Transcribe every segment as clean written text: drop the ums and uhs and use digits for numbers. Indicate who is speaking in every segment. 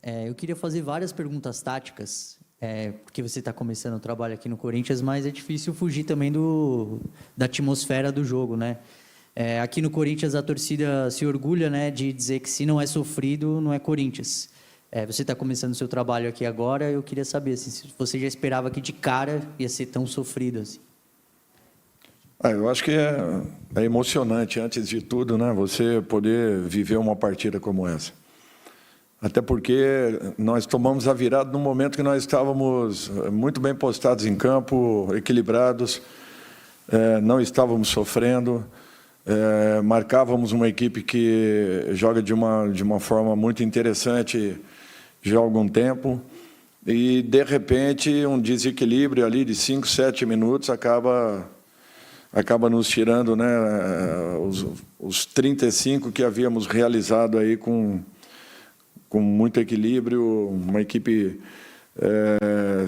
Speaker 1: Eu queria fazer várias perguntas táticas, porque você está começando o trabalho aqui no Corinthians, mas é difícil fugir também da atmosfera do jogo, né? Aqui no Corinthians a torcida se orgulha, né, de dizer que se não é sofrido, não é Corinthians. Você está começando o seu trabalho aqui agora, eu queria saber assim, se você já esperava que de cara ia ser tão sofrido assim.
Speaker 2: Eu acho que é emocionante, antes de tudo, né, você poder viver uma partida como essa. Até porque nós tomamos a virada no momento que nós estávamos muito bem postados em campo, equilibrados, não estávamos sofrendo, marcávamos uma equipe que joga de uma forma muito interessante já há algum tempo, e, de repente, um desequilíbrio ali de 5, 7 minutos acaba nos tirando, né, os 35 que havíamos realizado aí com muito equilíbrio, uma equipe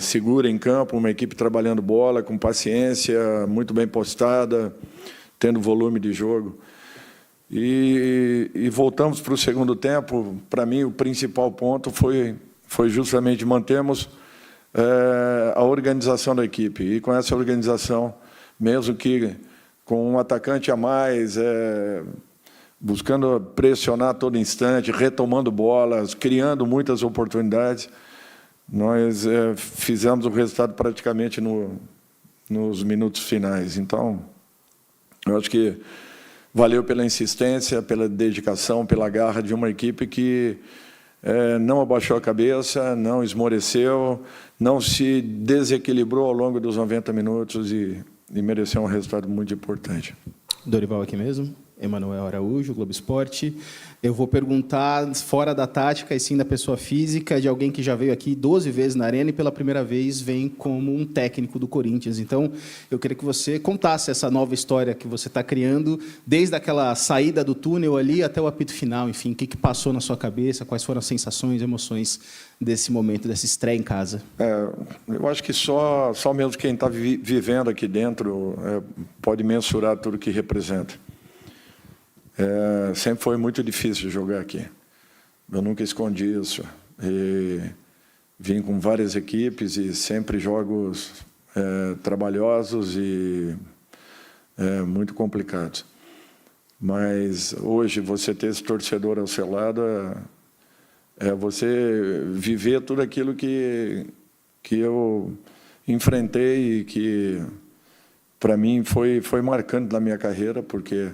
Speaker 2: segura em campo, uma equipe trabalhando bola, com paciência, muito bem postada, tendo volume de jogo. E voltamos para o segundo tempo. Para mim, o principal ponto foi justamente mantermos a organização da equipe. E com essa organização, mesmo que com um atacante a mais, buscando pressionar a todo instante, retomando bolas, criando muitas oportunidades, nós fizemos o resultado praticamente nos minutos finais. Então, eu acho que valeu pela insistência, pela dedicação, pela garra de uma equipe que não abaixou a cabeça, não esmoreceu, não se desequilibrou ao longo dos 90 minutos e mereceu um resultado muito importante.
Speaker 3: Dorival aqui mesmo. Emanuel Araújo, Globo Esporte. Eu vou perguntar, fora da tática e sim da pessoa física, de alguém que já veio aqui 12 vezes na Arena e pela primeira vez vem como um técnico do Corinthians. Então, eu queria que você contasse essa nova história que você está criando, desde aquela saída do túnel ali até o apito final, enfim, o que passou na sua cabeça, quais foram as sensações, emoções desse momento, dessa estreia em casa?
Speaker 2: Eu acho que só mesmo quem está vivendo aqui dentro pode mensurar tudo que representa. Sempre foi muito difícil jogar aqui. Eu nunca escondi isso. Vim com várias equipes e sempre jogos trabalhosos e muito complicados. Mas hoje você ter esse torcedor ao seu lado você viver tudo aquilo que eu enfrentei e que para mim foi marcante na minha carreira, porque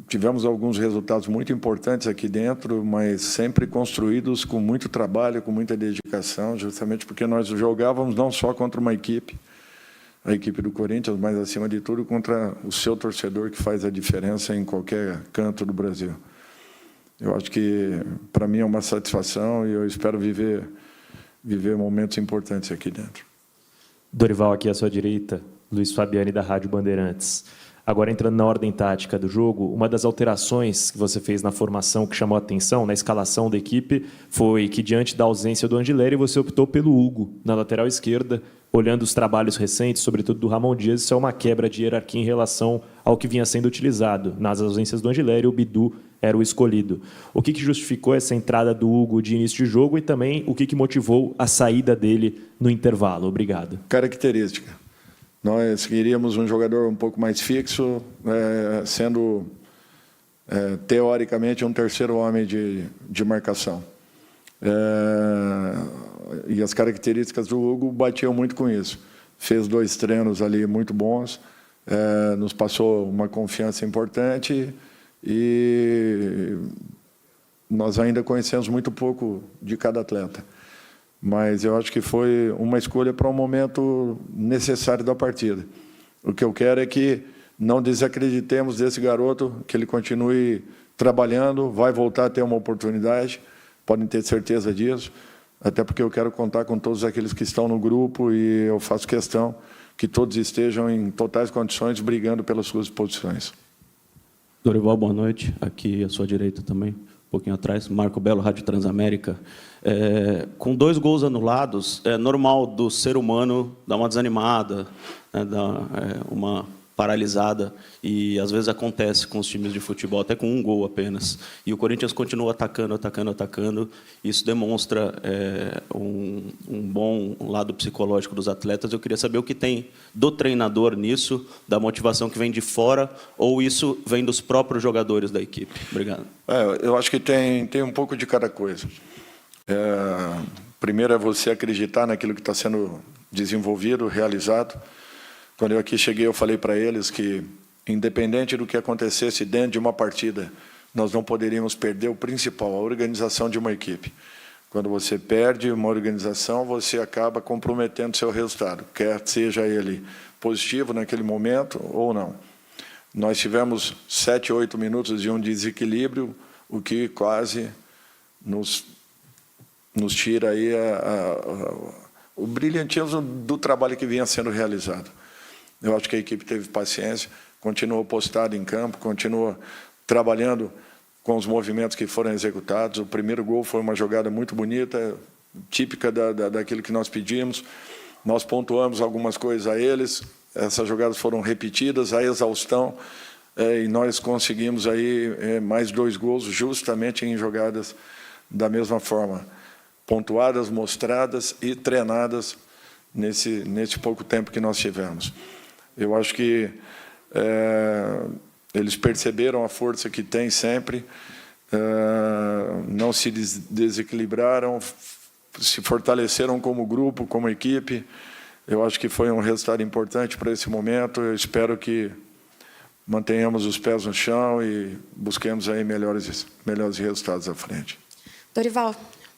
Speaker 2: tivemos alguns resultados muito importantes aqui dentro, mas sempre construídos com muito trabalho, com muita dedicação, justamente porque nós jogávamos não só contra uma equipe, a equipe do Corinthians, mas, acima de tudo, contra o seu torcedor, que faz a diferença em qualquer canto do Brasil. Eu acho que, para mim, é uma satisfação e eu espero viver momentos importantes aqui dentro.
Speaker 4: Dorival, aqui à sua direita, Luiz Fabiani, da Rádio Bandeirantes. Agora, entrando na ordem tática do jogo, uma das alterações que você fez na formação que chamou a atenção, na escalação da equipe, foi que, diante da ausência do Angileri, você optou pelo Hugo, na lateral esquerda, olhando os trabalhos recentes, sobretudo do Ramon Dias, isso é uma quebra de hierarquia em relação ao que vinha sendo utilizado. Nas ausências do Angileri, o Bidu era o escolhido. O que justificou essa entrada do Hugo de início de jogo e também o que motivou a saída dele no intervalo? Obrigado.
Speaker 2: Característica. Nós queríamos um jogador um pouco mais fixo, sendo, teoricamente, um terceiro homem de marcação. E as características do Hugo batiam muito com isso. Fez 2 treinos ali muito bons, nos passou uma confiança importante e nós ainda conhecemos muito pouco de cada atleta. Mas eu acho que foi uma escolha para um momento necessário da partida. O que eu quero é que não desacreditemos desse garoto, que ele continue trabalhando, vai voltar a ter uma oportunidade, podem ter certeza disso, até porque eu quero contar com todos aqueles que estão no grupo e eu faço questão que todos estejam em totais condições brigando pelas suas posições.
Speaker 5: Dorival, boa noite. Aqui à sua direita também, um pouquinho atrás. Marco Belo, Rádio Transamérica. Com 2 gols anulados, é normal do ser humano dar uma desanimada, né, dar uma paralisada, e às vezes acontece com os times de futebol, até com um gol apenas. E o Corinthians continua atacando. Isso demonstra um bom lado psicológico dos atletas. Eu queria saber o que tem do treinador nisso, da motivação que vem de fora, ou isso vem dos próprios jogadores da equipe. Obrigado.
Speaker 2: Eu acho que tem um pouco de cada coisa. Primeiro é você acreditar naquilo que está sendo desenvolvido, realizado. Quando eu aqui cheguei, eu falei para eles que, independente do que acontecesse dentro de uma partida, nós não poderíamos perder o principal, a organização de uma equipe. Quando você perde uma organização, você acaba comprometendo seu resultado, quer seja ele positivo naquele momento ou não. Nós tivemos 7, 8 minutos de um desequilíbrio, o que quase nos tira aí o brilhantismo do trabalho que vinha sendo realizado. Eu acho que a equipe teve paciência, continuou postada em campo, continuou trabalhando com os movimentos que foram executados. O primeiro gol foi uma jogada muito bonita, típica daquilo que nós pedimos. Nós pontuamos algumas coisas a eles, essas jogadas foram repetidas, a exaustão, e nós conseguimos aí mais 2 gols justamente em jogadas da mesma forma, pontuadas, mostradas e treinadas nesse pouco tempo que nós tivemos. Eu acho que eles perceberam a força que tem sempre, não se desequilibraram, se fortaleceram como grupo, como equipe. Eu acho que foi um resultado importante para esse momento. Eu espero que mantenhamos os pés no chão e busquemos aí melhores resultados à frente.
Speaker 6: Dorival,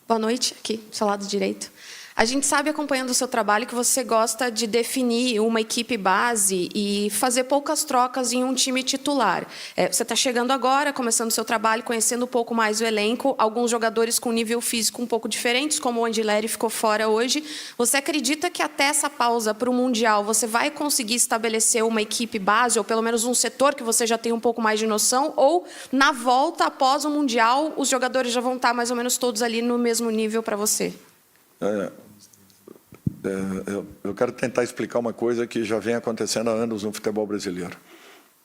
Speaker 6: boa noite, aqui do seu lado direito. A gente sabe, acompanhando o seu trabalho, que você gosta de definir uma equipe base e fazer poucas trocas em um time titular. Você está chegando agora, começando o seu trabalho, conhecendo um pouco mais o elenco, alguns jogadores com nível físico um pouco diferentes, como o Andileri ficou fora hoje. Você acredita que até essa pausa para o Mundial você vai conseguir estabelecer uma equipe base, ou pelo menos um setor que você já tem um pouco mais de noção, ou na volta, após o Mundial, os jogadores já vão estar mais ou menos todos ali no mesmo nível para você?
Speaker 2: Eu quero tentar explicar uma coisa que já vem acontecendo há anos no futebol brasileiro.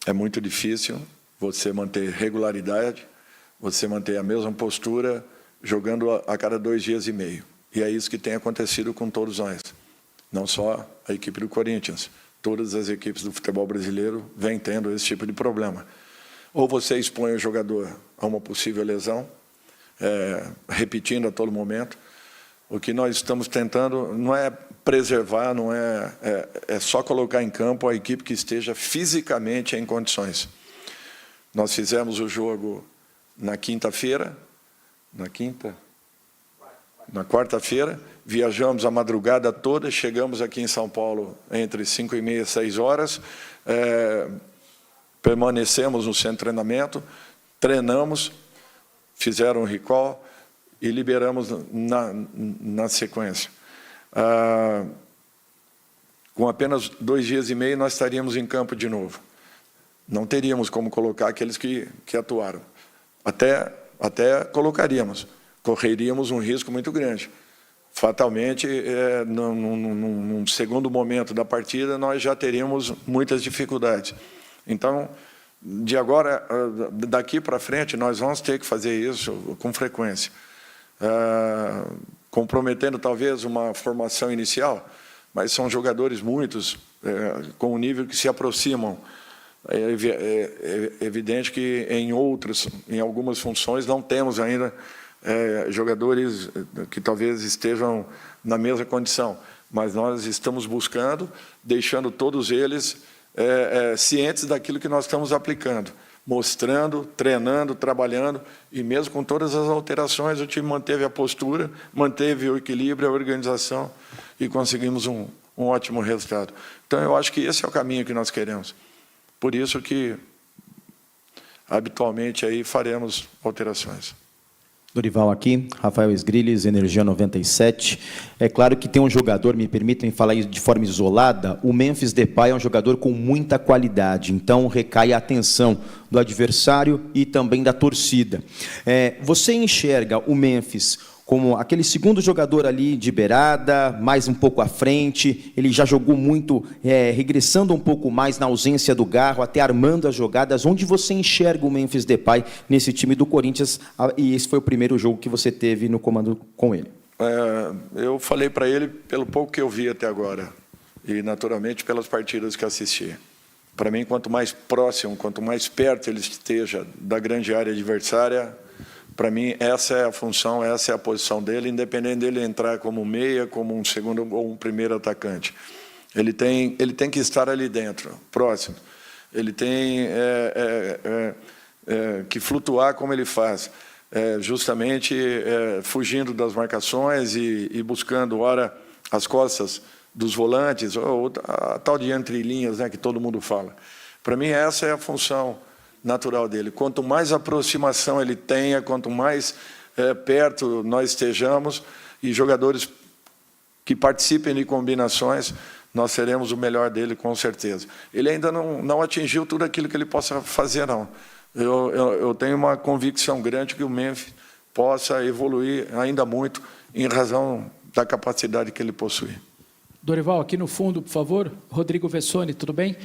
Speaker 2: É muito difícil você manter regularidade, você manter a mesma postura, jogando a cada 2 dias e meio. E é isso que tem acontecido com todos nós. Não só a equipe do Corinthians, todas as equipes do futebol brasileiro vêm tendo esse tipo de problema. Ou você expõe o jogador a uma possível lesão, repetindo a todo momento. O que nós estamos tentando não é preservar, não é só colocar em campo a equipe que esteja fisicamente em condições. Nós fizemos o jogo na quinta-feira, na quarta-feira, viajamos a madrugada toda, chegamos aqui em São Paulo entre 5h30 e 6 horas, permanecemos no centro de treinamento, treinamos, fizeram um recall, e liberamos na sequência. Com apenas 2 dias e meio, nós estaríamos em campo de novo. Não teríamos como colocar aqueles que atuaram. Até colocaríamos. Correríamos um risco muito grande. Fatalmente, num segundo momento da partida, nós já teríamos muitas dificuldades. Então, daqui para frente, nós vamos ter que fazer isso com frequência. Comprometendo talvez uma formação inicial, mas são jogadores muitos, com um nível que se aproximam. É evidente que em algumas funções não temos ainda jogadores que talvez estejam na mesma condição, mas nós estamos buscando, deixando todos eles cientes daquilo que nós estamos aplicando, mostrando, treinando, trabalhando, e mesmo com todas as alterações, o time manteve a postura, manteve o equilíbrio, a organização, e conseguimos um ótimo resultado. Então, eu acho que esse é o caminho que nós queremos. Por isso que, habitualmente, aí faremos alterações.
Speaker 7: Dorival aqui, Rafael Esgrilles, Energia 97. É claro que tem um jogador, me permitem falar isso de forma isolada, o Memphis Depay é um jogador com muita qualidade, então recai a atenção do adversário e também da torcida. Você enxerga o Memphis como aquele segundo jogador ali de beirada, mais um pouco à frente, ele já jogou muito, regressando um pouco mais na ausência do Garro, até armando as jogadas. Onde você enxerga o Memphis Depay nesse time do Corinthians? E esse foi o primeiro jogo que você teve no comando com ele.
Speaker 2: Eu falei para ele pelo pouco que eu vi até agora e, naturalmente, pelas partidas que assisti. Para mim, quanto mais próximo, quanto mais perto ele esteja da grande área adversária, para mim, essa é a função, essa é a posição dele, independente dele entrar como meia, como um segundo ou um primeiro atacante. Ele tem que estar ali dentro, próximo. Ele tem que flutuar como ele faz, justamente fugindo das marcações e buscando, ora, as costas dos volantes, ou a tal de entrelinhas, né, que todo mundo fala. Para mim, essa é a função natural dele. Quanto mais aproximação ele tenha, quanto mais perto nós estejamos, e jogadores que participem de combinações, nós teremos o melhor dele, com certeza. Ele ainda não atingiu tudo aquilo que ele possa fazer, não. Eu tenho uma convicção grande que o Memphis possa evoluir ainda muito em razão da capacidade que ele possui.
Speaker 8: Dorival, aqui no fundo, por favor. Rodrigo Vessoni, tudo bem?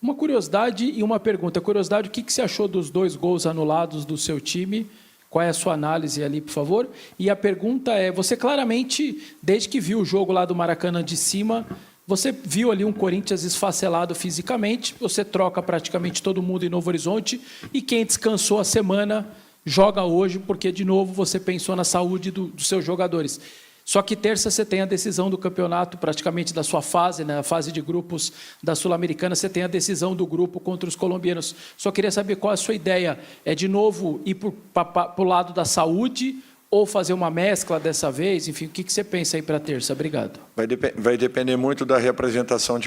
Speaker 8: Uma curiosidade e uma pergunta. Curiosidade, o que você achou dos 2 gols anulados do seu time? Qual é a sua análise ali, por favor? E a pergunta é, você claramente, desde que viu o jogo lá do Maracanã de cima, você viu ali um Corinthians esfacelado fisicamente, você troca praticamente todo mundo em Novo Horizonte, e quem descansou a semana joga hoje, porque, de novo, você pensou na saúde dos seus jogadores. Só que terça você tem a decisão do campeonato, praticamente da sua fase, né, a fase de grupos da Sul-Americana, você tem a decisão do grupo contra os colombianos. Só queria saber qual é a sua ideia. É, de novo, ir para o lado da saúde ou fazer uma mescla dessa vez? Enfim, o que você pensa aí para terça? Obrigado.
Speaker 2: Vai depender muito da representação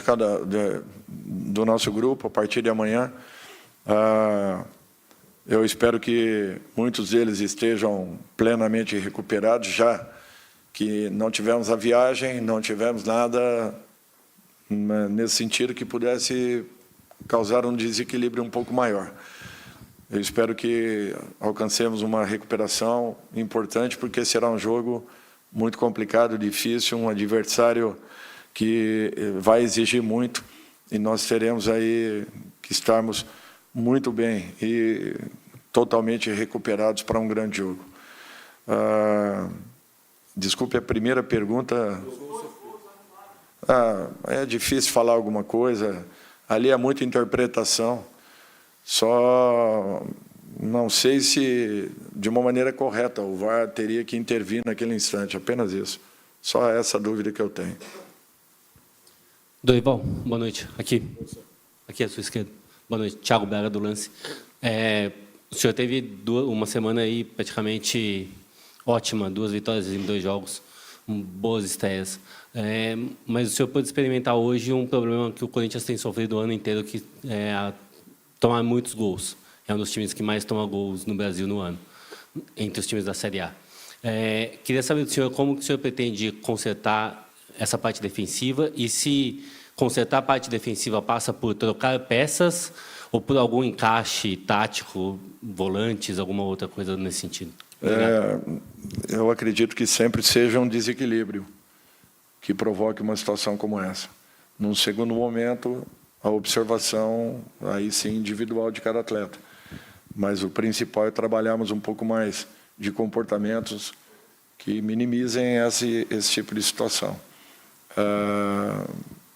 Speaker 2: do nosso grupo a partir de amanhã. Eu espero que muitos deles estejam plenamente recuperados já, que não tivemos a viagem, não tivemos nada nesse sentido que pudesse causar um desequilíbrio um pouco maior. Eu espero que alcancemos uma recuperação importante, porque será um jogo muito complicado, difícil, um adversário que vai exigir muito, e nós teremos aí que estarmos muito bem e totalmente recuperados para um grande jogo. Desculpe a primeira pergunta. É difícil falar alguma coisa. Ali é muita interpretação. Só não sei se, de uma maneira correta, o VAR teria que intervir naquele instante. Apenas isso. Só essa dúvida que eu tenho.
Speaker 9: Dorival, boa noite. Aqui à sua esquerda. Boa noite. Thiago Braga, do Lance. O senhor teve uma semana aí praticamente ótima, 2 vitórias em 2 jogos, boas estreias. Mas o senhor pode experimentar hoje um problema que o Corinthians tem sofrido o ano inteiro, que é tomar muitos gols. É um dos times que mais toma gols no Brasil no ano, entre os times da Série A. Queria saber do senhor como que o senhor pretende consertar essa parte defensiva, e se consertar a parte defensiva passa por trocar peças ou por algum encaixe tático, volantes, alguma outra coisa nesse sentido.
Speaker 2: Eu acredito que sempre seja um desequilíbrio que provoque uma situação como essa. Num segundo momento, a observação, aí sim, individual de cada atleta. Mas o principal é trabalharmos um pouco mais de comportamentos que minimizem esse tipo de situação.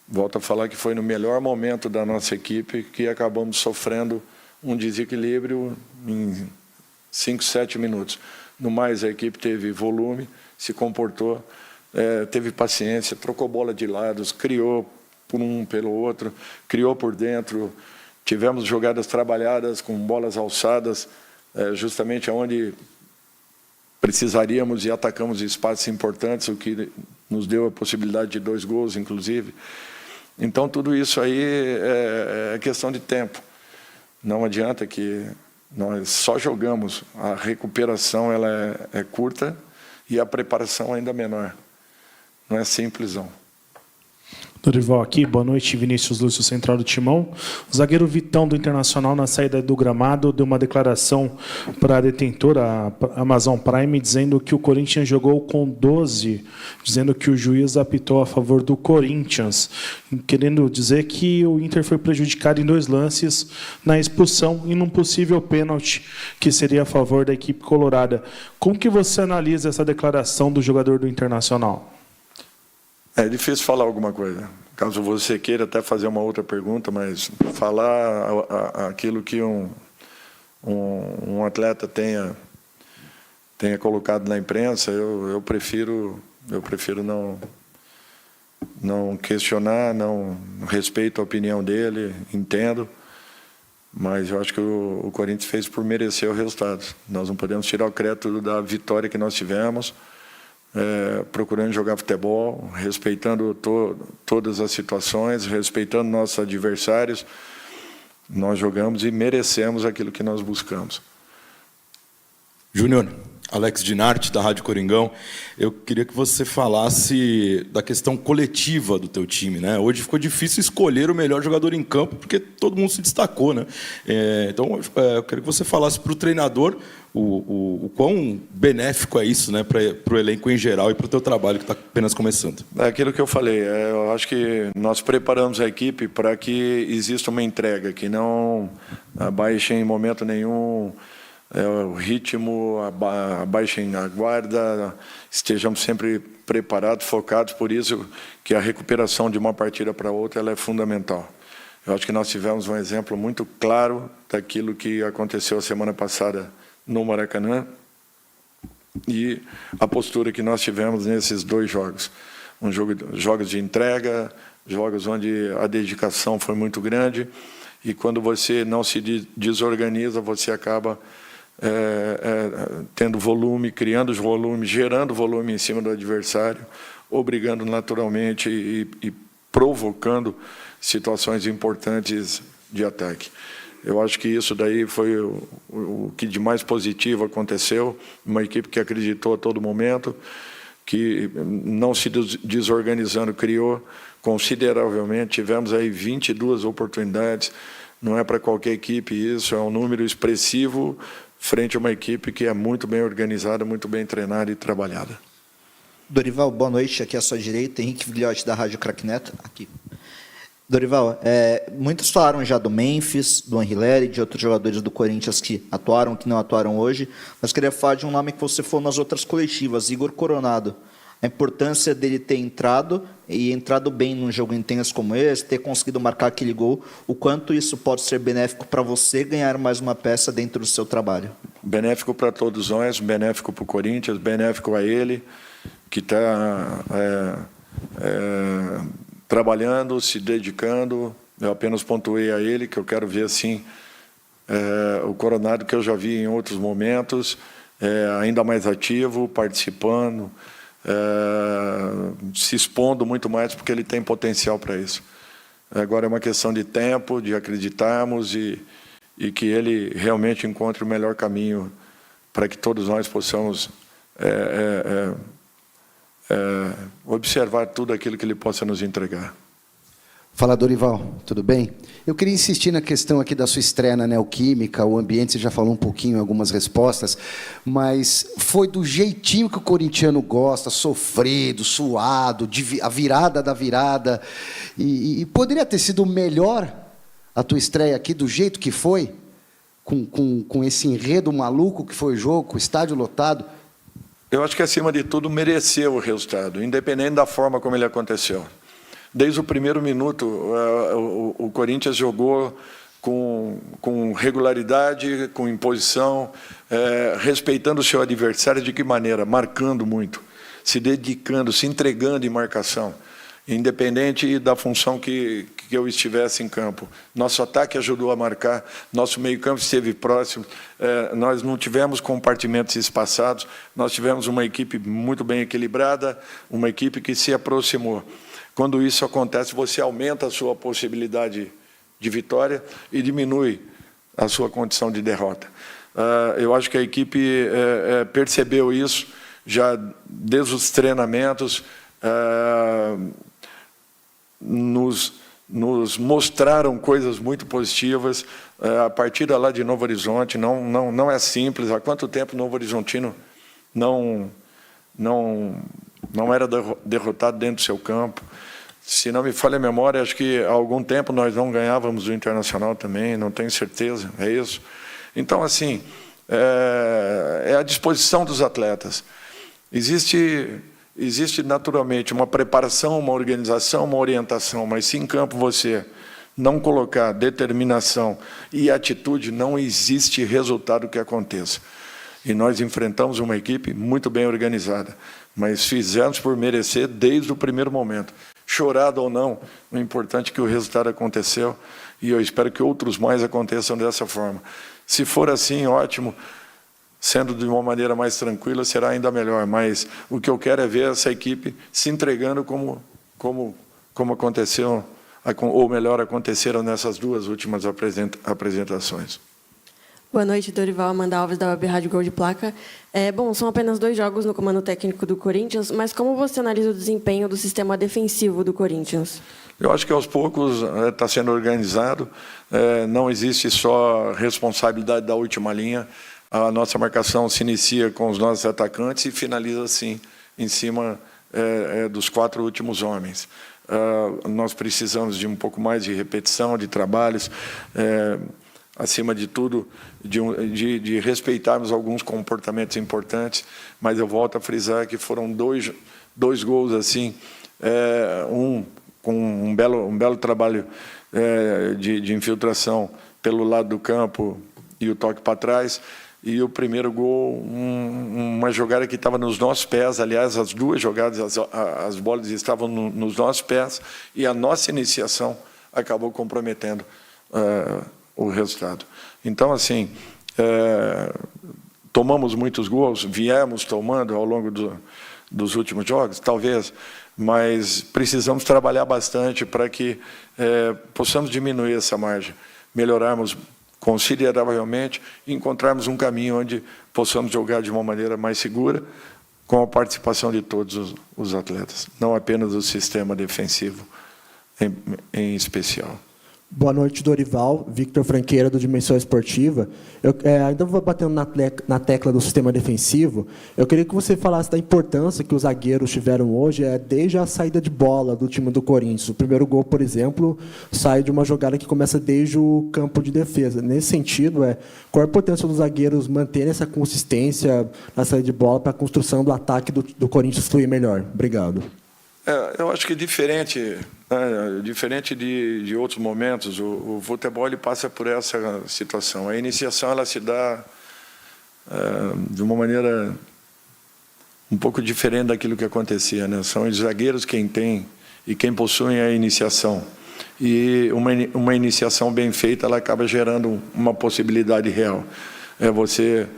Speaker 2: Volto a falar que foi no melhor momento da nossa equipe que acabamos sofrendo um desequilíbrio em 5, 7 minutos. No mais, a equipe teve volume, se comportou, teve paciência, trocou bola de lados, criou por um, pelo outro, criou por dentro. Tivemos jogadas trabalhadas com bolas alçadas, justamente onde precisaríamos, e atacamos espaços importantes, o que nos deu a possibilidade de 2 gols, inclusive. Então, tudo isso aí é questão de tempo. Não adianta que nós só jogamos, a recuperação ela é curta e a preparação ainda menor. Não é simples, não.
Speaker 10: Dorival aqui, boa noite, Vinícius Lúcio, central do Timão. O zagueiro Vitão do Internacional, na saída do gramado, deu uma declaração para a detentora, a Amazon Prime, dizendo que o Corinthians jogou com 12, dizendo que o juiz apitou a favor do Corinthians, querendo dizer que o Inter foi prejudicado em 2 lances na expulsão e num possível pênalti que seria a favor da equipe colorada. Como que você analisa essa declaração do jogador do Internacional?
Speaker 2: É difícil falar alguma coisa. Caso você queira até fazer uma outra pergunta, mas falar aquilo que um atleta tenha colocado na imprensa, eu prefiro não questionar, não respeito a opinião dele, entendo, mas eu acho que o Corinthians fez por merecer o resultado. Nós não podemos tirar o crédito da vitória que nós tivemos, procurando jogar futebol, respeitando todas as situações, respeitando nossos adversários. Nós jogamos e merecemos aquilo que nós buscamos.
Speaker 11: Júnior, Alex Dinarte, da Rádio Coringão. Eu queria que você falasse da questão coletiva do teu time, né? Hoje ficou difícil escolher o melhor jogador em campo, porque todo mundo se destacou, né? Então, eu queria que você falasse para o treinador o quão benéfico é isso, né, para o elenco em geral e para o teu trabalho que está apenas começando.
Speaker 2: É aquilo que eu falei. Eu acho que nós preparamos a equipe para que exista uma entrega, que não abaixe em momento nenhum o ritmo, abaixem a guarda, estejamos sempre preparados, focados. Por isso que a recuperação de uma partida para outra ela é fundamental. Eu acho que nós tivemos um exemplo muito claro daquilo que aconteceu a semana passada no Maracanã e a postura que nós tivemos nesses 2 jogos. Jogos de entrega, jogos onde a dedicação foi muito grande, e quando você não se desorganiza, você acaba tendo volume, criando volume, gerando volume em cima do adversário, obrigando naturalmente e provocando situações importantes de ataque. Eu acho que isso daí foi o que de mais positivo aconteceu, uma equipe que acreditou a todo momento, que não se desorganizando, criou consideravelmente, tivemos aí 22 oportunidades, não é para qualquer equipe isso, é um número expressivo frente a uma equipe que é muito bem organizada, muito bem treinada e trabalhada.
Speaker 12: Dorival, boa noite, aqui à sua direita, Henrique Vigliotti, da Rádio Crack Neto, aqui. Dorival, muitos falaram já do Memphis, do Anrileri, de outros jogadores do Corinthians que atuaram, que não atuaram hoje, mas queria falar de um nome que você falou nas outras coletivas, Igor Coronado. A importância dele ter entrado bem num jogo intenso como esse, ter conseguido marcar aquele gol, o quanto isso pode ser benéfico para você ganhar mais uma peça dentro do seu trabalho?
Speaker 2: Benéfico para todos nós, benéfico para o Corinthians, benéfico a ele, que está trabalhando, se dedicando. Eu apenas pontuei a ele, que eu quero ver assim o Coronado que eu já vi em outros momentos, ainda mais ativo, participando, se expondo muito mais, porque ele tem potencial para isso. Agora é uma questão de tempo, de acreditarmos e que ele realmente encontre o melhor caminho para que todos nós possamos observar tudo aquilo que ele possa nos entregar.
Speaker 13: Fala, Dorival, tudo bem? Eu queria insistir na questão aqui da sua estreia na Neoquímica, o ambiente, você já falou um pouquinho em algumas respostas, mas foi do jeitinho que o corintiano gosta, sofrido, suado, a virada da virada, e poderia ter sido melhor a tua estreia aqui, do jeito que foi, com esse enredo maluco que foi o jogo, com o estádio lotado?
Speaker 2: Eu acho que, acima de tudo, mereceu o resultado, independente da forma como ele aconteceu. Desde o primeiro minuto, o Corinthians jogou com regularidade, com imposição, respeitando o seu adversário. De que maneira? Marcando muito, se dedicando, se entregando em marcação, independente da função que eu estivesse em campo. Nosso ataque ajudou a marcar, nosso meio-campo esteve próximo, nós não tivemos compartimentos espaçados, nós tivemos uma equipe muito bem equilibrada, uma equipe que se aproximou. Quando isso acontece, você aumenta a sua possibilidade de vitória e diminui a sua condição de derrota. Eu acho que a equipe percebeu isso já desde os treinamentos. nos mostraram coisas muito positivas. A partida lá de Novo Horizonte não é simples. Há quanto tempo o Novo Horizontino não era derrotado dentro do seu campo? Se não me falha a memória, acho que há algum tempo nós não ganhávamos o Internacional também, não tenho certeza, é isso. Então, assim, é a disposição dos atletas. Existe naturalmente uma preparação, uma organização, uma orientação, mas se em campo você não colocar determinação e atitude, não existe resultado que aconteça. E nós enfrentamos uma equipe muito bem organizada, mas fizemos por merecer desde o primeiro momento. Chorado ou não, o importante é que o resultado aconteceu e eu espero que outros mais aconteçam dessa forma. Se for assim, ótimo. Sendo de uma maneira mais tranquila, será ainda melhor. Mas o que eu quero é ver essa equipe se entregando como aconteceu, ou melhor, aconteceram nessas duas últimas apresentações.
Speaker 14: Boa noite, Dorival. Amanda Alves, da Web Rádio Gol de Placa. Bom, são apenas 2 jogos no comando técnico do Corinthians, mas como você analisa o desempenho do sistema defensivo do Corinthians?
Speaker 2: Eu acho que aos poucos está sendo organizado. Não existe só responsabilidade da última linha. A nossa marcação se inicia com os nossos atacantes e finaliza, assim, em cima dos 4 últimos homens. Nós precisamos de um pouco mais de repetição, de trabalhos, acima de tudo, de respeitarmos alguns comportamentos importantes, mas eu volto a frisar que foram dois gols, assim, com um belo trabalho de infiltração pelo lado do campo e o toque para trás. E o primeiro gol, uma jogada que estava nos nossos pés. Aliás, as 2 jogadas, as bolas estavam nos nossos pés e a nossa iniciação acabou comprometendo o resultado. Então, assim, tomamos muitos gols, viemos tomando ao longo dos últimos jogos, talvez, mas precisamos trabalhar bastante para que possamos diminuir essa margem, melhorarmos consideravelmente e encontrarmos um caminho onde possamos jogar de uma maneira mais segura, com a participação de todos os atletas, não apenas o sistema defensivo em especial.
Speaker 15: Boa noite, Dorival. Victor Franqueira, do Dimensão Esportiva. Eu ainda vou batendo na tecla do sistema defensivo. Eu queria que você falasse da importância que os zagueiros tiveram hoje, desde a saída de bola do time do Corinthians. O primeiro gol, por exemplo, sai de uma jogada que começa desde o campo de defesa. Nesse sentido, qual a importância dos zagueiros manterem essa consistência na saída de bola para a construção do ataque do Corinthians fluir melhor? Obrigado.
Speaker 2: Eu acho que diferente de outros momentos, o futebol ele passa por essa situação. A iniciação ela se dá de uma maneira um pouco diferente daquilo que acontecia, né? São os zagueiros quem tem e quem possuem a iniciação. E uma iniciação bem feita ela acaba gerando uma possibilidade real. É você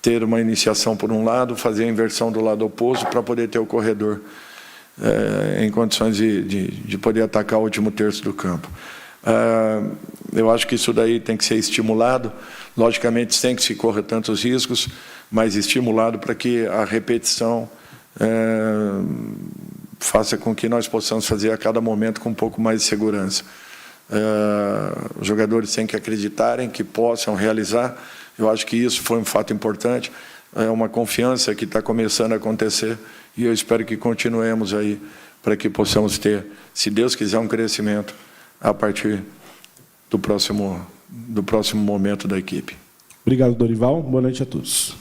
Speaker 2: ter uma iniciação por um lado, fazer a inversão do lado oposto para poder ter o corredor em condições de poder atacar o último terço do campo. Eu acho que isso daí tem que ser estimulado, logicamente sem que se corra tantos riscos, mas estimulado para que a repetição faça com que nós possamos fazer a cada momento com um pouco mais de segurança. Os jogadores têm que acreditarem que possam realizar. Eu acho que isso foi um fato importante, é uma confiança que está começando a acontecer e eu espero que continuemos aí para que possamos ter, se Deus quiser, um crescimento a partir do próximo momento da equipe.
Speaker 10: Obrigado, Dorival. Boa noite a todos.